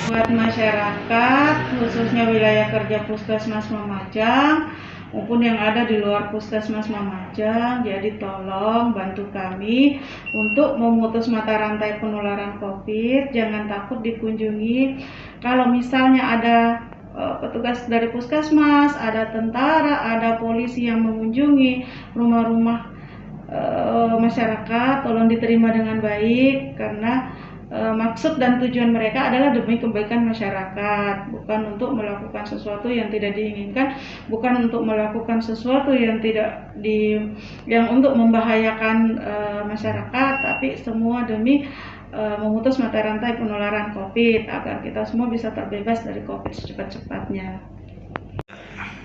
buat masyarakat khususnya wilayah kerja Puskesmas Mamajang maupun yang ada di luar Puskesmas Mamajang. Jadi tolong bantu kami untuk memutus mata rantai penularan COVID. Jangan takut dikunjungi. Kalau misalnya ada petugas dari puskesmas, ada tentara, ada polisi yang mengunjungi rumah-rumah masyarakat, tolong diterima dengan baik, karena maksud dan tujuan mereka adalah demi kebaikan masyarakat, bukan untuk melakukan sesuatu yang tidak diinginkan, bukan untuk melakukan sesuatu yang yang untuk membahayakan masyarakat, tapi semua demi memutus mata rantai penularan COVID agar kita semua bisa terbebas dari COVID secepat-cepatnya.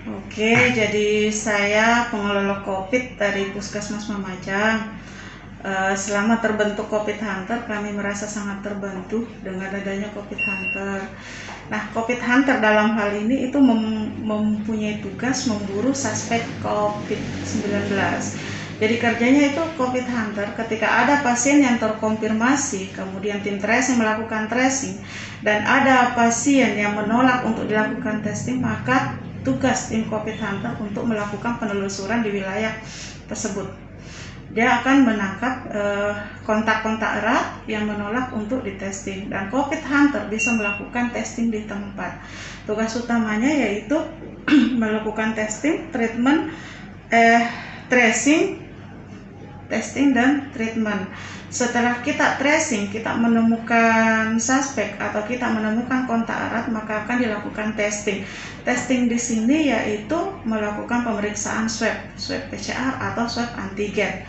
Oke, jadi saya pengelola COVID dari Puskesmas Mamajang. Selama terbentuk COVID Hunter, kami merasa sangat terbantu dengan adanya COVID Hunter. Nah, COVID Hunter dalam hal ini itu mempunyai tugas memburu suspek COVID-19. Jadi kerjanya itu COVID Hunter, ketika ada pasien yang terkonfirmasi, kemudian tim tracing melakukan tracing, dan ada pasien yang menolak untuk dilakukan testing, maka tugas tim COVID Hunter untuk melakukan penelusuran di wilayah tersebut. Dia akan menangkap kontak-kontak erat yang menolak untuk ditesting, dan COVID Hunter bisa melakukan testing di tempat. Tugas utamanya yaitu melakukan testing, treatment, tracing, testing dan treatment. Setelah kita tracing, kita menemukan suspek atau kita menemukan kontak erat, maka akan dilakukan testing. Testing di sini yaitu melakukan pemeriksaan swab PCR atau swab antigen.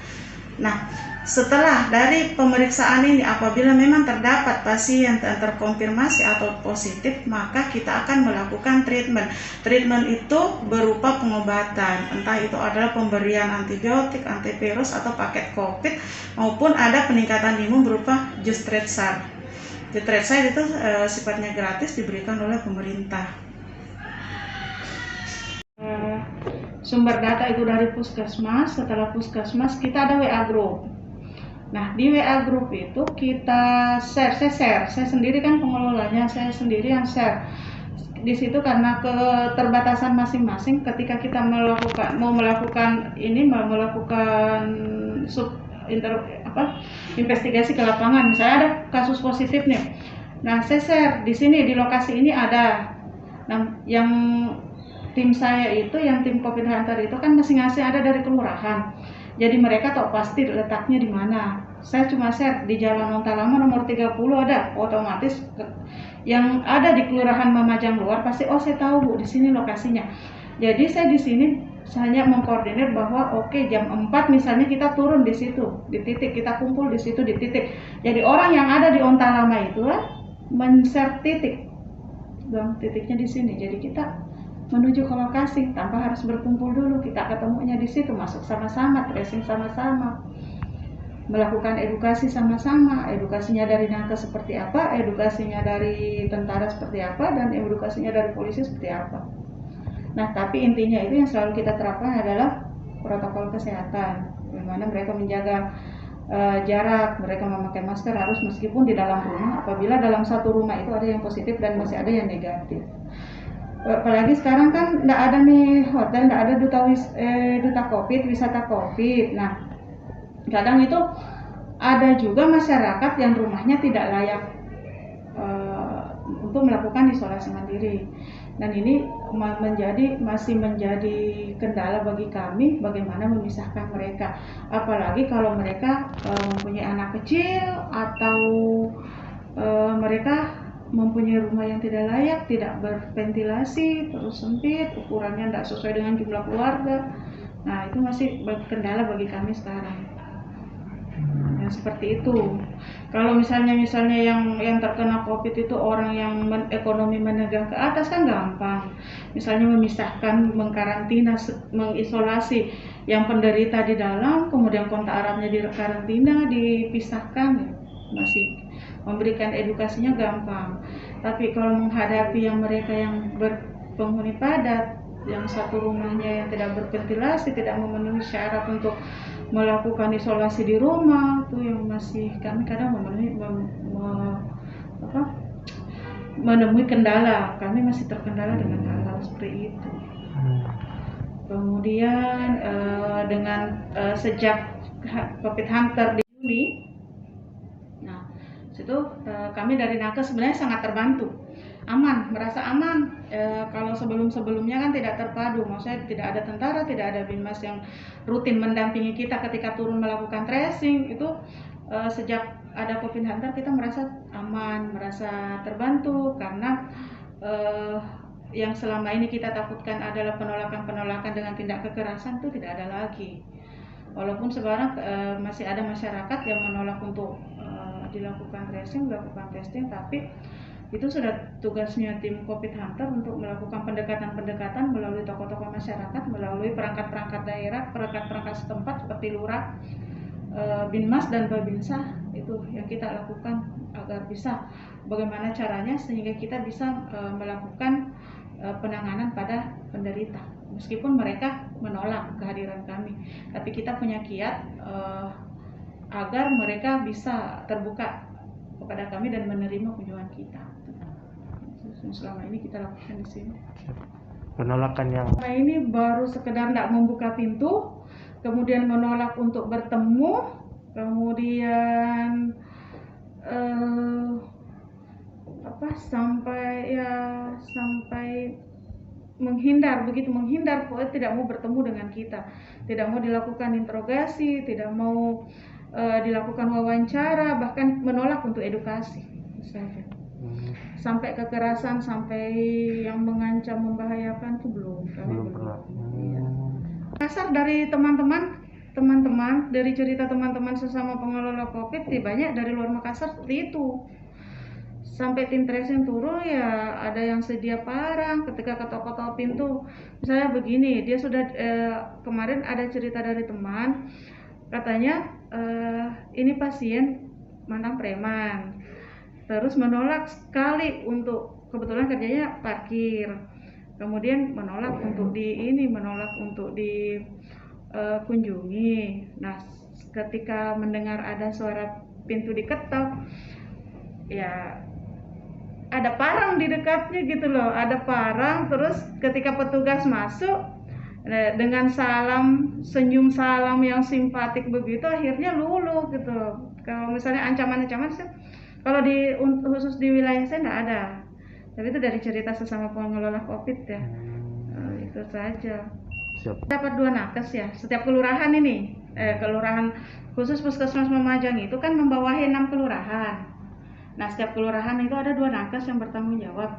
Nah, setelah dari pemeriksaan ini, apabila memang terdapat pasien yang terkonfirmasi atau positif, maka kita akan melakukan treatment. Treatment itu berupa pengobatan, entah itu adalah pemberian antibiotik, antivirus, atau paket COVID, maupun ada peningkatan imun berupa jus Tretsar. Jus Tretsar itu sifatnya gratis, diberikan oleh pemerintah. Sumber data itu dari puskesmas. Setelah puskesmas kita ada WA group. Nah, di WA group itu kita share. Saya sendiri kan pengelolanya, saya sendiri yang share. Di situ karena keterbatasan masing-masing, ketika kita mau melakukan investigasi ke lapangan, misalnya ada kasus positif nih. Nah, saya share di sini, di lokasi ini ada. Nah, yang tim saya itu, yang tim COVID Hunter itu kan masing-masing ada dari kelurahan. Jadi mereka tahu pasti letaknya di mana. Saya cuma share di Jalan Ontalama nomor 30 ada, otomatis yang ada di kelurahan Mamajang luar pasti saya tahu Bu, di sini lokasinya. Jadi saya di sini hanya mengkoordinir bahwa jam 4 misalnya kita turun di situ, di titik, kita kumpul di situ di titik. Jadi orang yang ada di Ontalama itu men-share titik. Titiknya di sini. Jadi kita menuju ke lokasi tanpa harus berkumpul dulu, kita ketemunya di situ, masuk sama-sama, tracing sama-sama, melakukan edukasi sama-sama. Edukasinya dari nakes seperti apa, edukasinya dari tentara seperti apa, dan edukasinya dari polisi seperti apa. Nah, tapi intinya itu yang selalu kita terapkan adalah protokol kesehatan, di mana mereka menjaga jarak, mereka memakai masker harus meskipun di dalam rumah. Apabila dalam satu rumah itu ada yang positif dan masih ada yang negatif. Apalagi sekarang kan nggak ada nih hotel, nggak ada duta COVID, wisata COVID. Nah, kadang itu ada juga masyarakat yang rumahnya tidak layak untuk melakukan isolasi mandiri. Dan ini masih menjadi kendala bagi kami bagaimana memisahkan mereka. Apalagi kalau mereka mempunyai anak kecil atau mereka mempunyai rumah yang tidak layak, tidak berventilasi, terus sempit, ukurannya tidak sesuai dengan jumlah keluarga. Nah, itu masih kendala bagi kami sekarang. Ya, seperti itu. Kalau misalnya yang terkena COVID itu orang yang ekonomi menengah ke atas kan gampang. Misalnya memisahkan, mengkarantina, mengisolasi yang penderita di dalam, kemudian kontak eratnya di karantina, dipisahkan, masih memberikan edukasinya gampang. Tapi kalau menghadapi yang mereka yang berpenghuni padat, yang satu rumahnya yang tidak berventilasi, tidak memenuhi syarat untuk melakukan isolasi di rumah, itu yang masih kami kadang menemui kendala. Kami masih terkendala dengan hal-hal seperti itu. Kemudian dengan sejak Covid Hunter di Juni, nah situ kami dari Nakes sebenarnya sangat terbantu, aman, merasa aman. Kalau sebelumnya kan tidak terpadu, maksudnya tidak ada tentara, tidak ada Binmas yang rutin mendampingi kita ketika turun melakukan tracing. Itu sejak ada Covid Hunter kita merasa aman, merasa terbantu, karena yang selama ini kita takutkan adalah penolakan dengan tindak kekerasan itu tidak ada lagi. Walaupun sekarang masih ada masyarakat yang menolak untuk dilakukan tracing, melakukan testing, tapi itu sudah tugasnya tim Covid Hunter untuk melakukan pendekatan-pendekatan melalui tokoh-tokoh masyarakat, melalui perangkat-perangkat daerah, perangkat-perangkat setempat seperti lurah, Binmas dan Babinsa. Itu yang kita lakukan agar bisa bagaimana caranya sehingga kita bisa melakukan penanganan pada penderita, meskipun mereka menolak kehadiran kami, tapi kita punya kiat agar mereka bisa terbuka kepada kami dan menerima kunjungan kita. Selama ini kita lakukan di sini. Penolakan yang ini baru sekedar tidak membuka pintu, kemudian menolak untuk bertemu, kemudian sampai menghindar, tidak mau bertemu dengan kita, tidak mau dilakukan interogasi, tidak mau dilakukan wawancara, bahkan menolak untuk edukasi saja. Sampai kekerasan, sampai yang mengancam, membahayakan itu belum pernah. Kasar dari teman-teman, dari cerita teman-teman sesama pengelola Covid, banyak dari luar Makassar seperti itu. Sampai tim tracing turun ya ada yang sedia parang ketika ketok-ketok pintu. Misalnya begini, dia sudah kemarin ada cerita dari teman, katanya ini pasien mantan preman, terus menolak sekali untuk, kebetulan kerjanya parkir, kemudian menolak untuk dikunjungi. Nah, ketika mendengar ada suara pintu diketok, ya ada parang di dekatnya gitu loh, ada parang. Terus ketika petugas masuk dengan senyum salam yang simpatik begitu, akhirnya luluh gitu. Kalau misalnya ancaman-ancaman sih, kalau khusus di wilayah saya enggak ada, tapi itu dari cerita sesama pengelola Covid ya. Itu saja. Dapat 2 nakes ya, setiap kelurahan ini, kelurahan khusus Puskesmas Lumajang itu kan membawahi 6 kelurahan. Nah, setiap kelurahan itu ada 2 nakes yang bertanggung jawab.